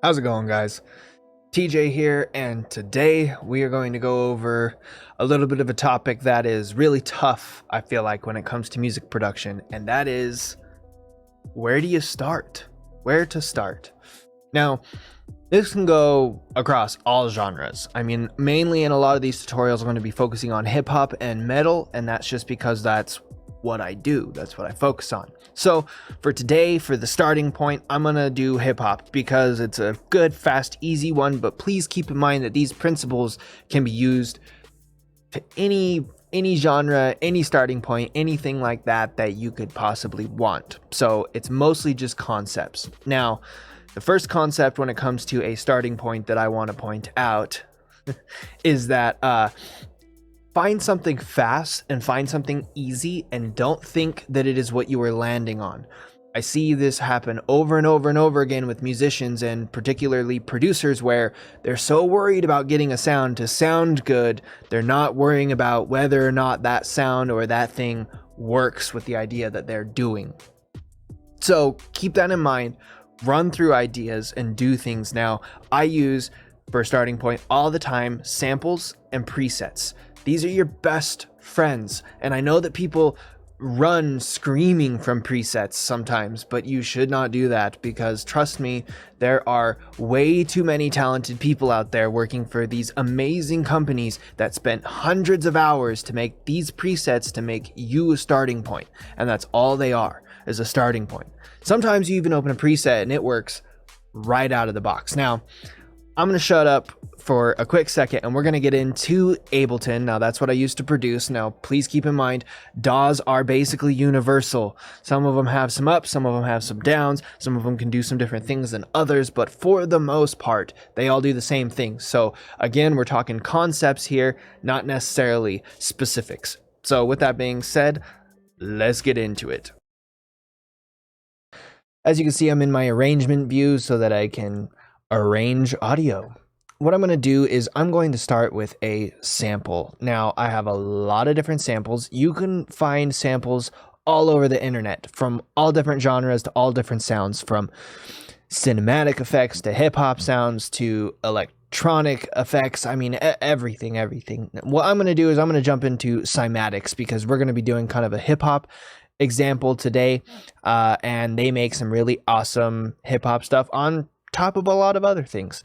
How's it going, guys? TJ here, and today we are going to go over a little bit of a topic that is really tough, I feel like, when it comes to music production, and that is, where do you start? Where to start? Now, this can go across all genres. I mean, mainly in a lot of these tutorials, I'm going to be focusing on hip hop and metal, and that's just because that's what I do. That's what I focus on. So for today, for the starting point, I'm going to do hip hop because it's a good, fast, easy one, but please keep in mind that these principles can be used to any genre, any starting point, anything like that that you could possibly want. So it's mostly just concepts. Now, the first concept when it comes to a starting point that I want to point out is that find something fast and find something easy, and don't think that it is what you are landing on. I see this happen over and over and over again with musicians and particularly producers, where they're so worried about getting a sound to sound good, they're not worrying about whether or not that sound or that thing works with the idea that they're doing. So keep that in mind, run through ideas and do things. Now, I use, for a starting point, all the time, samples and presets. These are your best friends, and I know that people run screaming from presets sometimes, but you should not do that, because trust me, there are way too many talented people out there working for these amazing companies that spent hundreds of hours to make these presets to make you a starting point, and that's all they are, is a starting point. Sometimes you even open a preset and it works right out of the box. Now, I'm going to shut up for a quick second and we're going to get into Ableton. Now, that's what I used to produce. Now, please keep in mind, DAWs are basically universal. Some of them have some ups, some of them have some downs, some of them can do some different things than others, but for the most part, they all do the same thing. So again, we're talking concepts here, not necessarily specifics. So with that being said, let's get into it. As you can see, I'm in my arrangement view so that I can arrange audio. What I'm going to do is I'm going to start with a sample. Now, I have a lot of different samples. You can find samples all over the internet from all different genres to all different sounds, from cinematic effects to hip hop sounds to electronic effects. I mean, everything. What I'm going to do is I'm going to jump into Cymatics, because we're going to be doing kind of a hip hop example today, and they make some really awesome hip hop stuff on top of a lot of other things.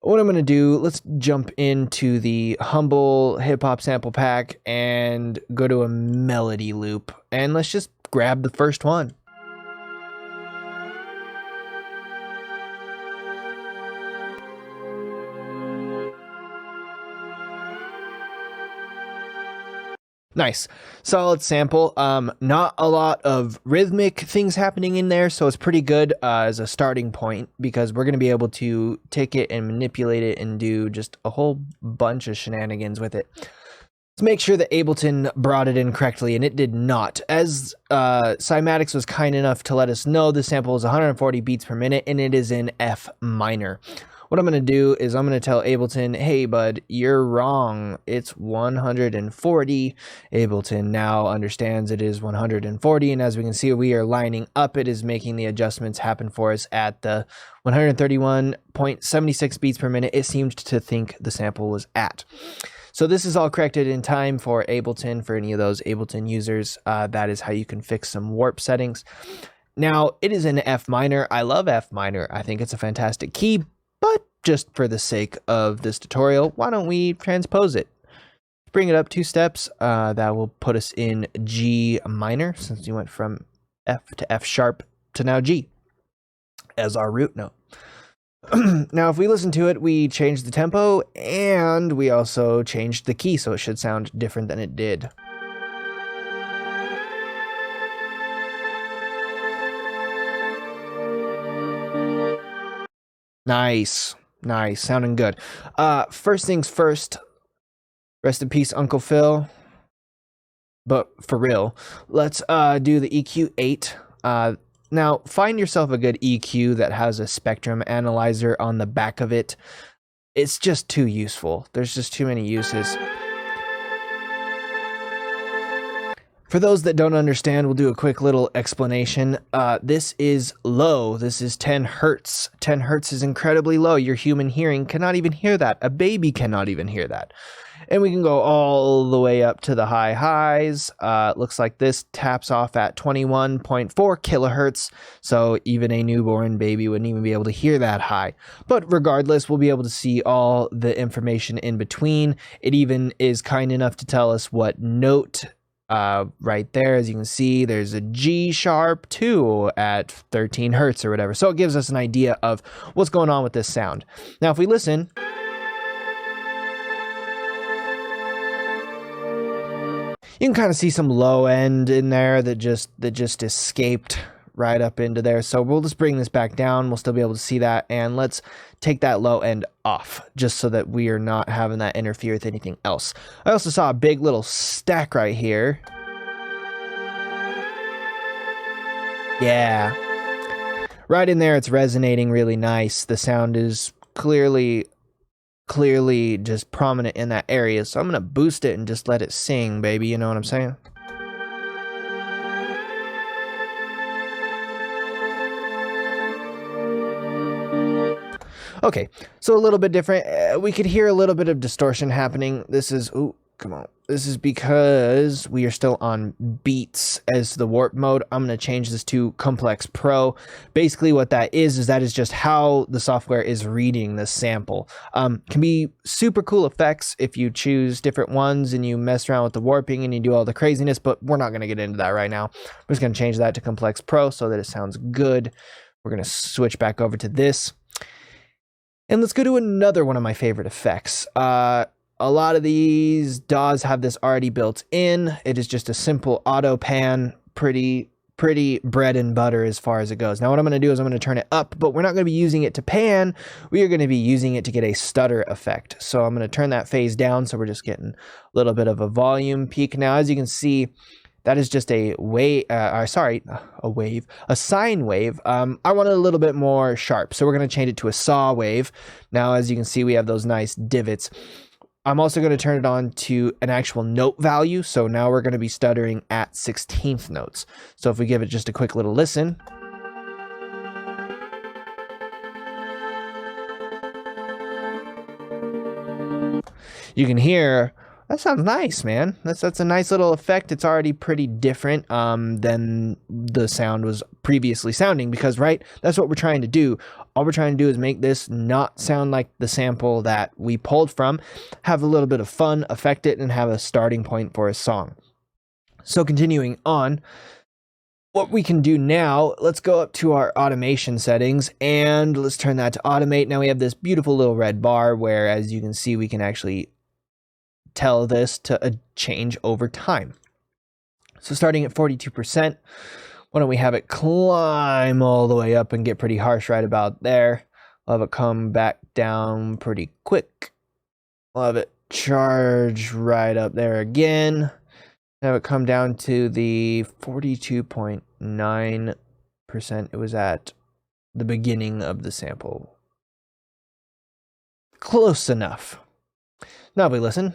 What I'm going to do, let's jump into the humble hip hop sample pack and go to a melody loop, and let's just grab the first one. Nice, solid sample. Not a lot of rhythmic things happening in there, so it's pretty good as a starting point, because we're going to be able to take it and manipulate it and do just a whole bunch of shenanigans with it. Let's make sure that Ableton brought it in correctly, and it did not. As Cymatics was kind enough to let us know, the sample is 140 beats per minute, and it is in F minor. What I'm going to do is I'm going to tell Ableton, hey, bud, you're wrong. It's 140. Ableton now understands it is 140. And as we can see, we are lining up. It is making the adjustments happen for us at the 131.76 beats per minute. It seemed to think the sample was at. So this is all corrected in time for Ableton. For any of those Ableton users, that is how you can fix some warp settings. Now, it is in F minor. I love F minor. I think it's a fantastic key. But just for the sake of this tutorial, why don't we transpose it? Bring it up 2 steps. That will put us in G minor, since we went from F to F sharp to now G as our root note. Now, if we listen to it, we changed the tempo and we also changed the key, so it should sound different than it did. Nice, sounding good. First things first, rest in peace, Uncle Phil. But for real, let's do the EQ 8. Now, find yourself a good EQ that has a spectrum analyzer on the back of it. It's just too useful. There's just too many uses. For those that don't understand, we'll do a quick little explanation. This is low. This is 10 hertz. 10 hertz is incredibly low. Your human hearing cannot even hear that. A baby cannot even hear that. And we can go all the way up to the high highs. Looks like this taps off at 21.4 kilohertz. So even a newborn baby wouldn't even be able to hear that high. But regardless, we'll be able to see all the information in between. It even is kind enough to tell us what note. Right there, as you can see, there's a G sharp 2 at 13 hertz or whatever. So it gives us an idea of what's going on with this sound. Now, if we listen, you can kind of see some low end in there that just escaped right up into there. So we'll just bring this back down. We'll still be able to see that. And let's take that low end off just so that we are not having that interfere with anything else. I also saw a big little stack right here. Yeah. Right in there, it's resonating really nice. The sound is clearly just prominent in that area. So I'm going to boost it and just let it sing, baby. You know what I'm saying? Okay, so a little bit different. We could hear a little bit of distortion happening. This is, ooh, come on. This is because we are still on beats as the warp mode. I'm going to change this to Complex Pro. Basically what that is that is just how the software is reading the sample. Can be super cool effects if you choose different ones and you mess around with the warping and you do all the craziness, but we're not going to get into that right now. I'm just going to change that to Complex Pro so that it sounds good. We're going to switch back over to this. And let's go to another one of my favorite effects. A lot of these DAWs have this already built in. It is just a simple auto pan, pretty bread and butter as far as it goes. Now what I'm going to do is I'm going to turn it up, but we're not going to be using it to pan. We are going to be using it to get a stutter effect. So I'm going to turn that phase down so we're just getting a little bit of a volume peak. Now as you can see, that is just a wave, a sine wave. I want it a little bit more sharp, so we're going to change it to a saw wave. Now, as you can see, we have those nice divots. I'm also going to turn it on to an actual note value, so now we're going to be stuttering at 16th notes. So if we give it just a quick little listen. You can hear... That sounds nice, man. That's a nice little effect. It's already pretty different than the sound was previously sounding because, right, that's what we're trying to do. All we're trying to do is make this not sound like the sample that we pulled from, have a little bit of fun, affect it, and have a starting point for a song. So continuing on, what we can do now, let's go up to our automation settings and let's turn that to automate. Now we have this beautiful little red bar where, as you can see, we can actually tell this to change over time. So starting at 42%, why don't we have it climb all the way up and get pretty harsh right about there. We'll have it come back down pretty quick. We'll have it charge right up there again. Have it come down to the 42.9% it was at the beginning of the sample. Close enough. Now if we listen.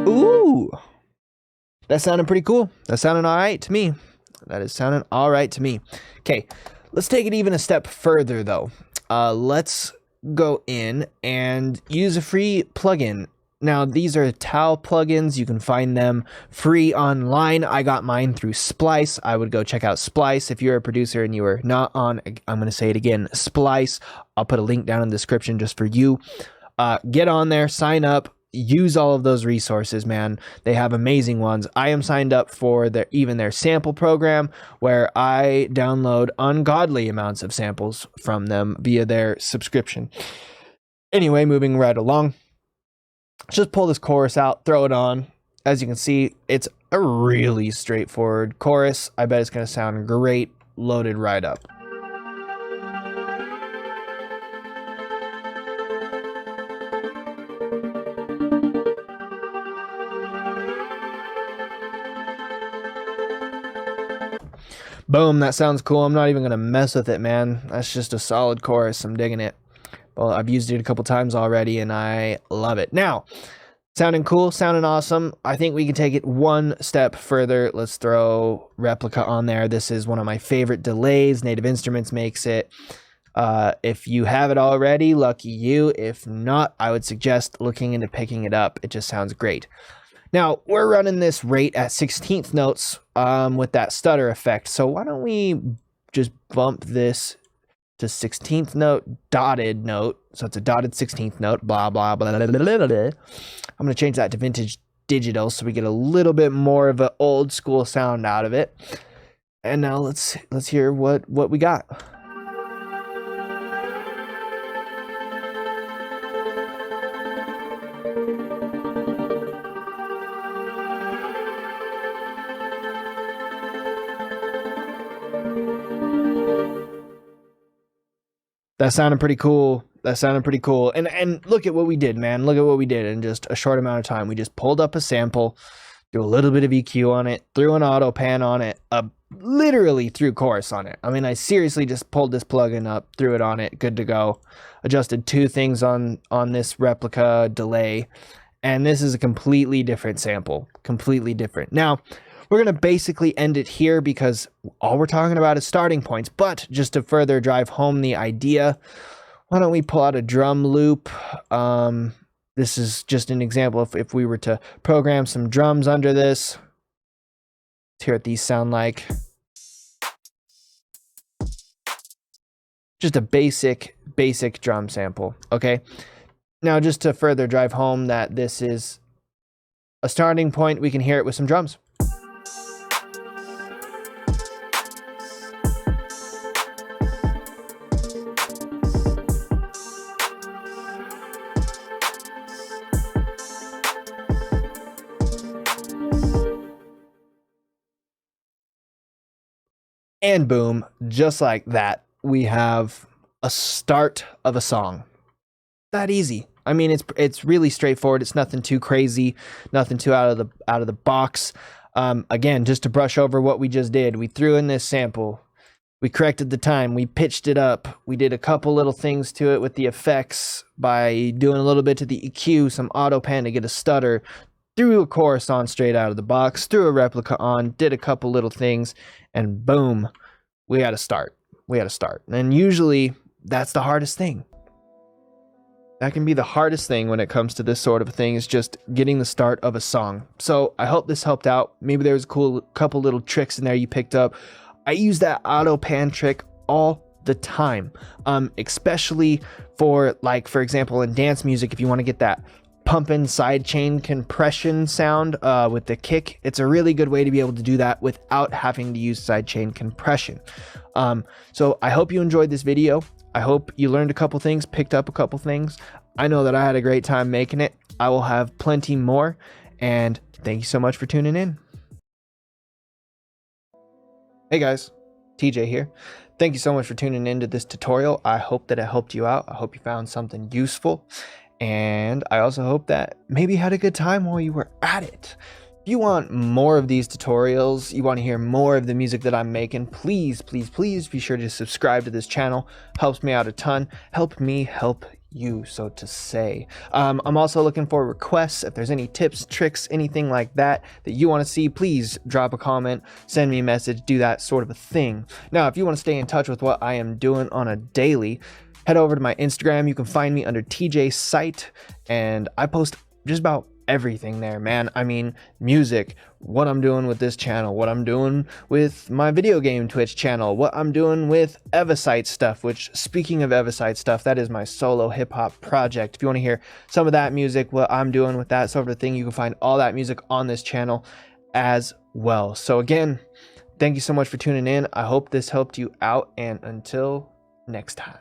Ooh. That sounded pretty cool. That sounded all right to me. That is sounding all right to me. Okay, let's take it even a step further though. Let's go in and use a free plugin. Now, these are TAL plugins. You can find them free online. I got mine through SPLICE. I would go check out SPLICE. If you're a producer and you are not on, I'm going to say it again, SPLICE. I'll put a link down in the description just for you. Get on there, sign up, use all of those resources, man. They have amazing ones. I am signed up for their sample program where I download ungodly amounts of samples from them via their subscription. Anyway, moving right along. Just pull this chorus out, throw it on. As you can see, it's a really straightforward chorus. I bet it's going to sound great, loaded right up. Boom, that sounds cool. I'm not even gonna mess with it, man. That's just a solid chorus. I'm digging it. Well, I've used it a couple times already and I love it. Now, sounding cool, sounding awesome. I think we can take it one step further. Let's throw Replika on there. This is one of my favorite delays. Native Instruments makes it. If you have it already, lucky you. If not, I would suggest looking into picking it up. It just sounds great. Now, we're running this rate at 16th notes with that stutter effect. So why don't we just bump this to 16th note, dotted note. So it's a dotted 16th note, blah, blah, blah, blah, blah, blah, blah. I'm going to change that to vintage digital so we get a little bit more of an old school sound out of it. And now let's hear what we got. That sounded pretty cool. That sounded pretty cool. And look at what we did, man. Look at what we did in just a short amount of time. We just pulled up a sample, threw a little bit of EQ on it, threw an auto pan on it, literally threw chorus on it. I mean, I seriously just pulled this plugin up, threw it on it, good to go. Adjusted two things on this Replika delay. And this is a completely different sample. Completely different. Now, we're going to basically end it here because all we're talking about is starting points. But just to further drive home the idea, why don't we pull out a drum loop? This is just an example if we were to program some drums under this. Let's hear what these sound like. Just a basic drum sample, okay? Now, just to further drive home that this is a starting point, we can hear it with some drums. And boom, just like that, we have a start of a song. That easy. I mean, it's really straightforward. It's nothing too crazy, nothing too out of the box. Again, just to brush over what we just did, we threw in this sample, we corrected the time, we pitched it up, we did a couple little things to it with the effects by doing a little bit to the EQ, some auto pan to get a stutter, threw a chorus on straight out of the box, threw a Replika on, did a couple little things, and boom, we had a start. We had a start. And usually that's the hardest thing. That can be the hardest thing when it comes to this sort of thing, is just getting the start of a song. So I hope this helped out. Maybe there was a cool couple little tricks in there you picked up. I use that auto pan trick all the time, especially for, like, for example, in dance music, if you want to get that pumping sidechain compression sound with the kick, it's a really good way to be able to do that without having to use sidechain compression. So I hope you enjoyed this video. I hope you learned a couple things, picked up a couple things. I know that I had a great time making it. I will have plenty more, and thank you so much for tuning in. Hey guys, TJ here. Thank you so much for tuning into this tutorial. I hope that it helped you out. I hope you found something useful. And I also hope that maybe you had a good time while you were at it. If you want more of these tutorials, you want to hear more of the music that I'm making, please, please, please be sure to subscribe to this channel. Helps me out a ton. Help me help you, so to say. I'm also looking for requests. If there's any tips, tricks, anything like that you want to see, please drop a comment, send me a message, do that sort of a thing. Now, if you want to stay in touch with what I am doing on a daily, head over to my Instagram. You can find me under TJ Site, and I post just about everything there, man. I mean, music, what I'm doing with this channel, what I'm doing with my video game Twitch channel, what I'm doing with Evasite stuff, which, speaking of Evasite stuff, that is my solo hip-hop project. If you want to hear some of that music, what I'm doing with that sort of thing, you can find all that music on this channel as well. So again, thank you so much for tuning in. I hope this helped you out, and until next time.